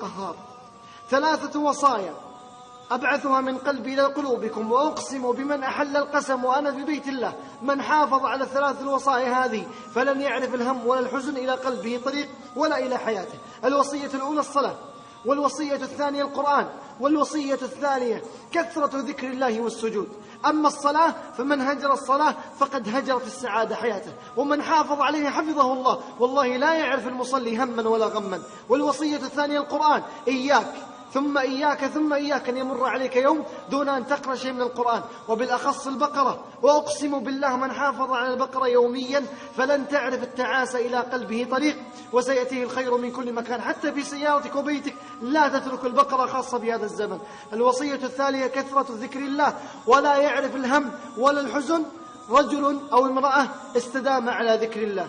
القهار. 3 وصايا أبعثها من قلبي إلى قلوبكم، وأقسم بمن أحل القسم وأنا في بيت الله، من حافظ على ال3 الوصايا هذه فلن يعرف الهم ولا الحزن إلى قلبه طريق ولا إلى حياته. الوصية الأولى الصلاة، والوصية الثانية القرآن، والوصية الثانية كثرة ذكر الله والسجود. أما الصلاة فمن هجر الصلاة فقد هجرت السعادة حياته، ومن حافظ عليها حفظه الله، والله لا يعرف المصلي هما ولا غما. والوصية الثانية القرآن، إياك ثم إياك ثم إياك أن يمر عليك يوم دون أن تقرأ شيء من القرآن، وبالأخص البقرة. وأقسم بالله من حافظ على البقرة يوميا فلن تعرف التعاسة إلى قلبه طريق، وسيأتيه الخير من كل مكان حتى في سيارتك وبيتك. لا تترك البقرة خاصة بهذا الزمن. الوصية الثانية كثرة ذكر الله، ولا يعرف الهم ولا الحزن رجل أو امرأة استدام على ذكر الله.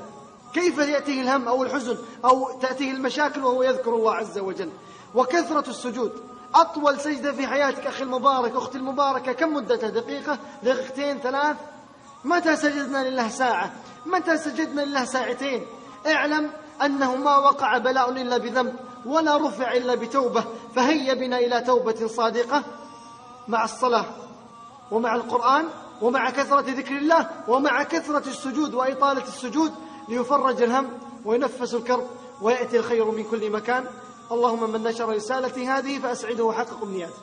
كيف يأتيه الهم أو الحزن أو تأتيه المشاكل وهو يذكر الله عز وجل؟ وكثرة السجود. أطول سجدة في حياتك أخي المبارك، أختي المباركة، كم مدتها؟ دقيقة، دقيقتين، 3؟ متى سجدنا لله ساعة؟ متى سجدنا لله ساعتين؟ اعلم أنه ما وقع بلاء إلا بذنب، ولا رفع إلا بتوبة. فهيا بنا إلى توبة صادقة مع الصلاة ومع القرآن ومع كثرة ذكر الله ومع كثرة السجود وإطالة السجود، ليفرج الهم وينفس الكرب ويأتي الخير من كل مكان. اللهم من نشر رسالتي هذه فأسعده وحقق أمنياته.